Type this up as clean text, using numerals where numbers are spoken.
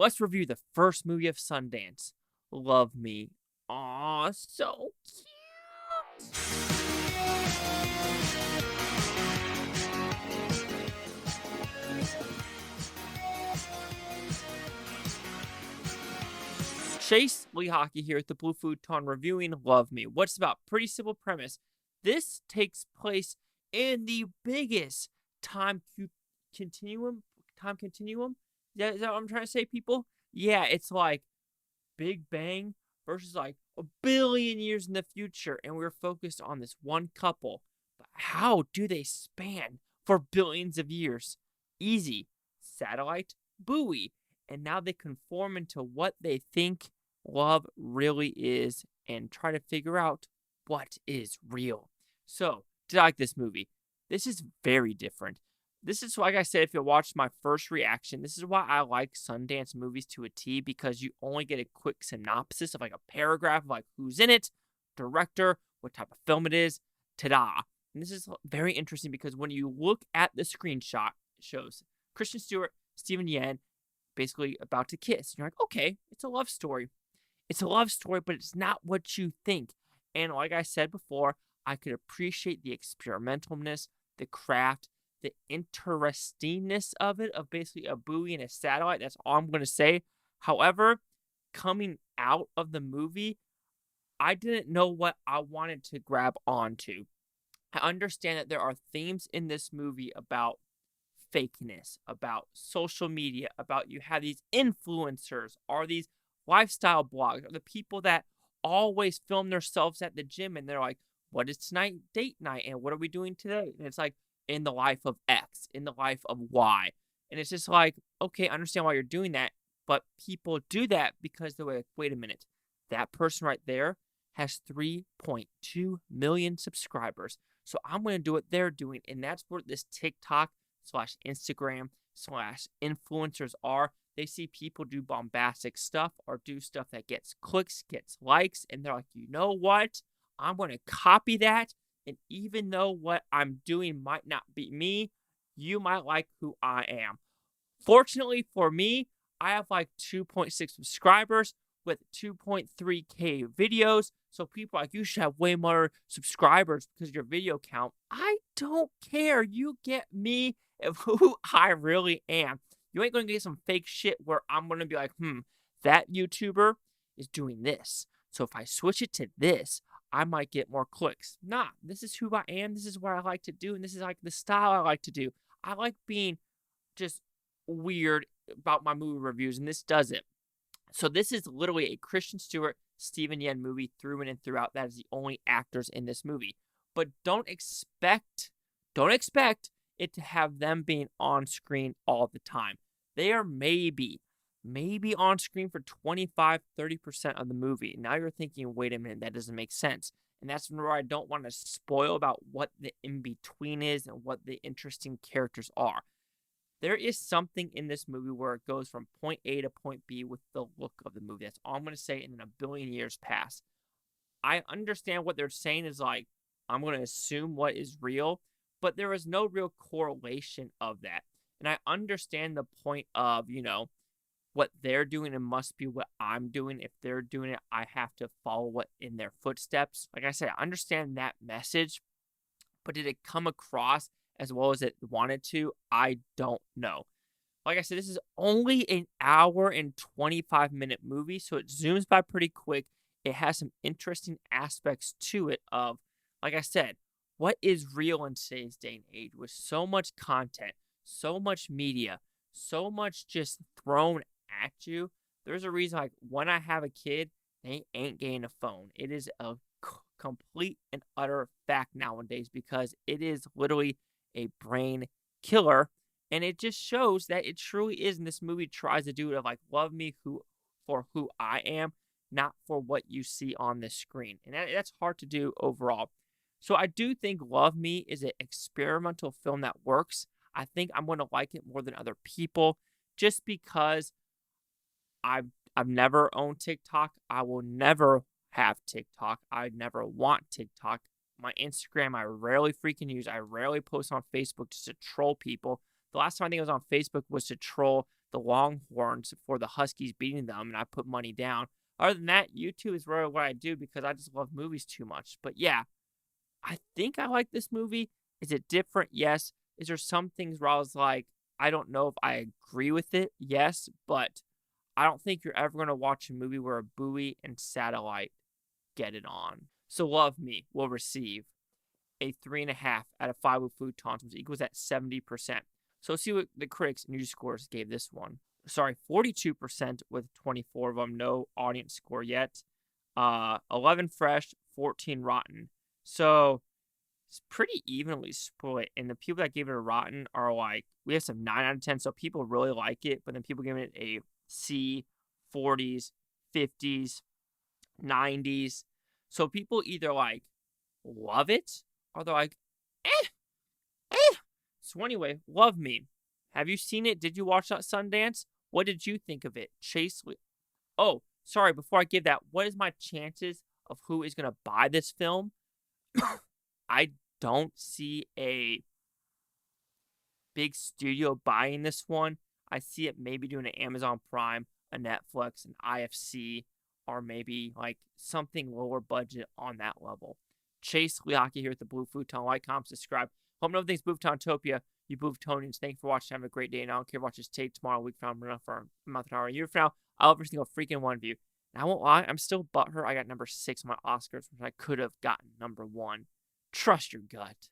let's review the first movie of Sundance, Love Me. Aw, so cute. Chase Lee Hockey here at the Blue Futon reviewing Love Me. What's about? Pretty simple premise. This takes place in the biggest continuum. Time continuum? Is that what I'm trying to say, people? Yeah, it's like Big Bang versus like a billion years in the future, and we're focused on this one couple. But how do they span for billions of years? Easy. Satellite, buoy. And now they conform into what they think love really is and try to figure out what is real. So, did I like this movie? This is very different. This is, like I said, if you watched my first reaction, this is why I like Sundance movies to a T, because you only get a quick synopsis of like a paragraph of like who's in it, director, what type of film it is, ta-da. And this is very interesting because when you look at the screenshot, it shows Kristen Stewart, Steven Yeun, basically about to kiss. You're like, okay, it's a love story. It's a love story, but it's not what you think. And like I said before, I could appreciate the experimentalness, the craft, the interestingness of it, of basically a buoy and a satellite. That's all I'm going to say. However, coming out of the movie, I didn't know what I wanted to grab onto. I understand that there are themes in this movie about fakeness, about social media, about you have these influencers, or these lifestyle blogs, or the people that always film themselves at the gym and they're like, what is tonight date night and what are we doing today? And it's like in the life of X, in the life of Y. And it's just like, okay, I understand why you're doing that, but people do that because they're like, wait a minute, that person right there has 3.2 million subscribers. So I'm going to do what they're doing. And that's what this TikTok / Instagram / influencers are. They see people do bombastic stuff or do stuff that gets clicks, gets likes, and they're like, you know what? I'm going to copy that. And even though what I'm doing might not be me, you might like who I am. Fortunately for me, I have like 2.6 subscribers with 2.3K videos. So people are like, you should have way more subscribers because of your video count. I don't care. You get me of who I really am. You ain't going to get some fake shit where I'm going to be like, that YouTuber is doing this. So if I switch it to this, I might get more clicks. Nah, this is who I am. This is what I like to do. And this is like the style I like to do. I like being just weird about my movie reviews, and this does it. So this is literally a Kristen Stewart, Steven Yeun movie through and throughout. That is the only actors in this movie. But don't expect it to have them being on screen all the time. They are maybe on screen for 25-30% of the movie. Now you're thinking, wait a minute, that doesn't make sense. And that's where I don't want to spoil about what the in-between is and what the interesting characters are. There is something in this movie where it goes from point A to point B with the look of the movie. That's all I'm going to say, and then a billion years pass. I understand what they're saying is like, I'm going to assume what is real, but there is no real correlation of that. And I understand the point of, what they're doing, it must be what I'm doing. If they're doing it, I have to follow what in their footsteps. Like I said, I understand that message, but did it come across as well as it wanted to? I don't know. Like I said, this is only an hour and 25-minute movie, so it zooms by pretty quick. It has some interesting aspects to it of, like I said, what is real in today's day and age with so much content, so much media, so much just thrown at you. There's a reason, like, when I have a kid, they ain't getting a phone. It is a complete and utter fact nowadays because it is literally a brain killer. And it just shows that it truly is. And this movie tries to do it of like, love me for who I am, not for what you see on the screen. And that's hard to do overall. So I do think Love Me is an experimental film that works. I think I'm going to like it more than other people just because I've never owned TikTok. I will never have TikTok. I never want TikTok. My Instagram, I rarely freaking use. I rarely post on Facebook just to troll people. The last time I think I was on Facebook was to troll the Longhorns for the Huskies beating them, and I put money down. Other than that, YouTube is really what I do because I just love movies too much. But yeah, I think I like this movie. Is it different? Yes. Is there some things where I was like, I don't know if I agree with it? Yes, but I don't think you're ever going to watch a movie where a buoy and satellite get it on. So Love Me will receive a 3.5 out of 5 with Futons, which equals at 70%. So let's see what the critics and user scores gave this one. Sorry, 42% with 24 of them. No audience score yet. 11 fresh, 14 rotten. So it's pretty evenly split. And the people that gave it a rotten are like, we have some 9 out of 10. So people really like it. But then people giving it a C, 40s, 50s, 90s. So people either like love it or they're like, eh. So anyway, Love Me. Have you seen it? Did you watch that Sundance? What did you think of it? Chase. Oh, sorry. Before I give that, what is my chances of who is going to buy this film? I don't see a big studio buying this one. I see it maybe doing an Amazon Prime, a Netflix, an IFC, or maybe like something lower budget on that level. Chase Liaki here with the Blue Futon. Like, comment, subscribe. Hope no things Buftopia. You Buftonians, thanks for watching. Have a great day. And I don't care if you watch this tape tomorrow, week from now, for a month, an hour, a year from now. I love every single freaking one of you. And I won't lie, I'm still butthurt. I got number 6 on my Oscars, which I could have gotten number 1. Trust your gut.